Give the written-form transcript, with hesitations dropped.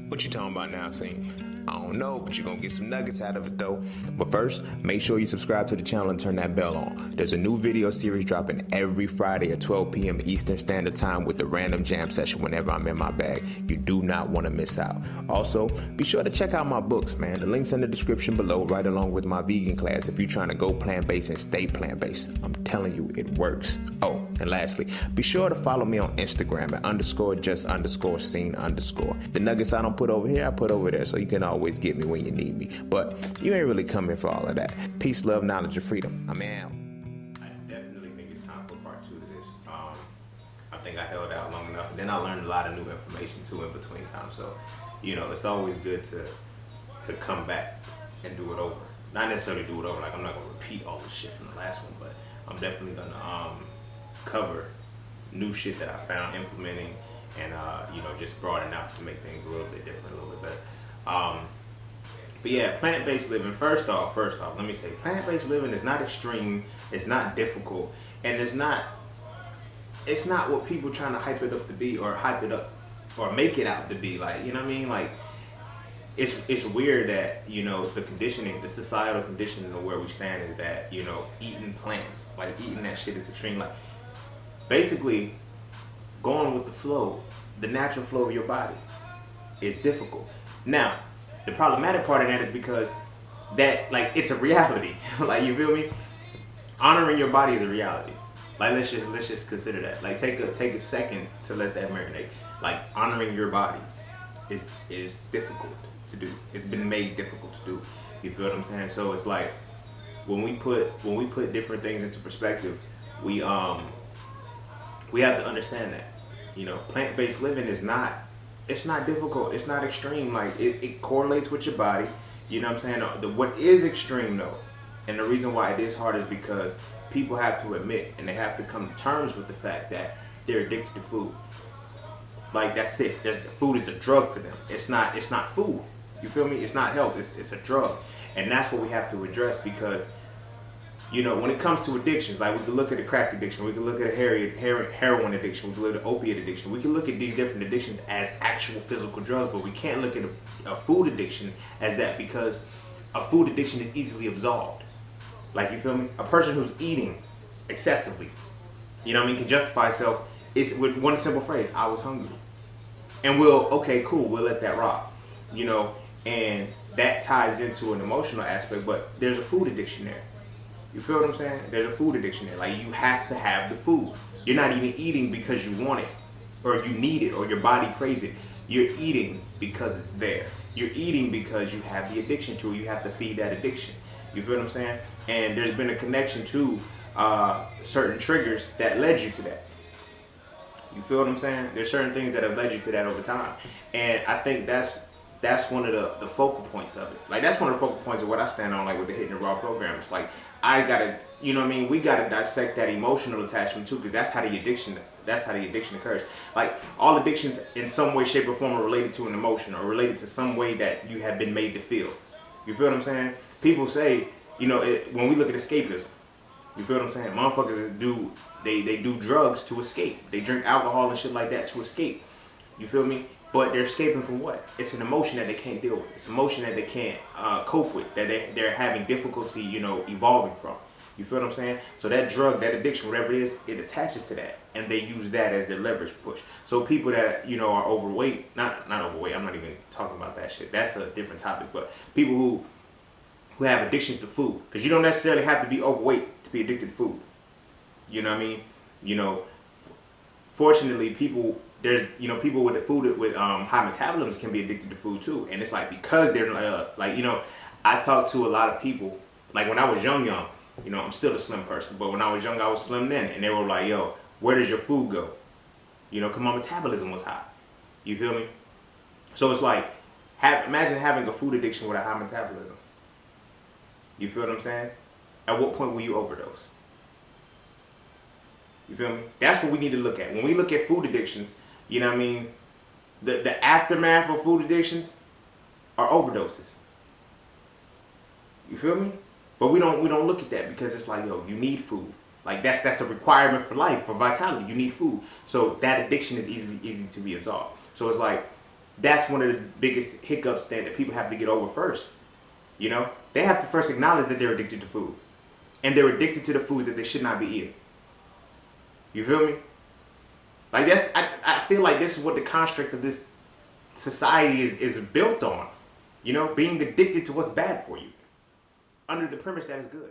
What you talking about now, Cine? I don't know, but you're gonna get some nuggets out of it though. But first, make sure you subscribe to the channel and turn that bell on. There's a new video series dropping every Friday at 12 p.m. Eastern Standard Time with the random jam session whenever I'm in my bag. You do not want to miss out. Also, be sure to check out my books, man. The link's in the description below, right along with my vegan class if you're trying to go plant-based and stay plant-based. I'm telling you, it works. Oh, and lastly, be sure to follow me on Instagram at _just_scene_. The nuggets I don't put over here, I put over there, so you can always get me when you need me. But you ain't really coming for all of that. Peace, love, knowledge, and freedom. I'm out. I definitely think it's time for part 2 to this. I think I held out long enough. Then I learned a lot of new information too in between time. So, you know, it's always good to come back and do it over. Not necessarily do it over, like I'm not gonna repeat all the shit from the last one, but I'm definitely gonna cover new shit that I found implementing and you know, just broaden out to make things a little bit different, a little bit better. But yeah, plant-based living, first off, let me say, plant-based living is not extreme, it's not difficult, and it's not what people trying to hype it up to be, or hype it up, or make it out to be. Like, you know what I mean? Like, it's weird that, you know, the conditioning, the societal conditioning of where we stand is that, you know, eating plants, like eating that shit is extreme. Like, basically, going with the flow, the natural flow of your body is difficult. Now, the problematic part of that is because that, like, it's a reality. Like, you feel me? Honoring your body is a reality. Like, let's just consider that. Like, take a second to let that marinate. Like, honoring your body is difficult to do. It's been made difficult to do. You feel what I'm saying? So it's like, when we put different things into perspective, we have to understand that, you know, plant-based living is not, it's not difficult, it's not extreme. Like, it correlates with your body, you know what I'm saying? What is extreme though, and the reason why it is hard is because people have to admit and they have to come to terms with the fact that they're addicted to food. Like, that's it. Food is a drug for them. It's not food. You feel me? It's not health. It's a drug, and that's what we have to address. Because, you know, when it comes to addictions, like, we can look at a crack addiction, we can look at a heroin addiction, we can look at an opiate addiction. We can look at these different addictions as actual physical drugs, but we can't look at a food addiction as that, because a food addiction is easily absolved. Like, you feel me? A person who's eating excessively, you know what I mean, can justify itself. It's with one simple phrase: I was hungry. And okay, cool, we'll let that rock, you know, and that ties into an emotional aspect, but there's a food addiction there. You feel what I'm saying? There's a food addiction there. Like, you have to have the food. You're not even eating because you want it, or you need it, or your body craves it. You're eating because it's there. You're eating because you have the addiction to it. You have to feed that addiction. You feel what I'm saying? And there's been a connection to certain triggers that led you to that. You feel what I'm saying? There's certain things that have led you to that over time. And I think that's one of the focal points of it. Like, that's one of the focal points of what I stand on, like, with the Hitting the Raw program. It's like, I gotta, you know what I mean? We gotta dissect that emotional attachment too, because that's how the addiction occurs. Like, all addictions in some way, shape, or form are related to an emotion, or related to some way that you have been made to feel. You feel what I'm saying? People say, you know, when we look at escapism, you feel what I'm saying? Motherfuckers do drugs to escape. They drink alcohol and shit like that to escape. You feel me? But they're escaping from what? It's an emotion that they can't deal with. It's an emotion that they can't cope with, that they're having difficulty, you know, evolving from. You feel what I'm saying? So that drug, that addiction, whatever it is, it attaches to that, and they use that as their leverage push. So people that, you know, are overweight, not overweight, I'm not even talking about that shit. That's a different topic. But people who have addictions to food, because you don't necessarily have to be overweight to be addicted to food. You know what I mean? You know, fortunately, people with the food with high metabolisms can be addicted to food too. And it's like, because they're like, you know, I talk to a lot of people. Like, when I was young, you know, I'm still a slim person, but when I was young, I was slim then, and they were like, yo, where does your food go? You know, because my metabolism was high. You feel me? So it's like, imagine having a food addiction with a high metabolism. You feel what I'm saying? At what point will you overdose? You feel me? That's what we need to look at. When we look at food addictions, you know what I mean? The aftermath of food addictions are overdoses. You feel me? But we don't look at that, because it's like, yo, you need food. Like, that's a requirement for life, for vitality. You need food. So that addiction is easy to be absolved. So it's like, that's one of the biggest hiccups that people have to get over first. You know, they have to first acknowledge that they're addicted to food, and they're addicted to the food that they should not be eating. You feel me? Like I feel like this is what the construct of this society is built on. You know, being addicted to what's bad for you, under the premise that it's good.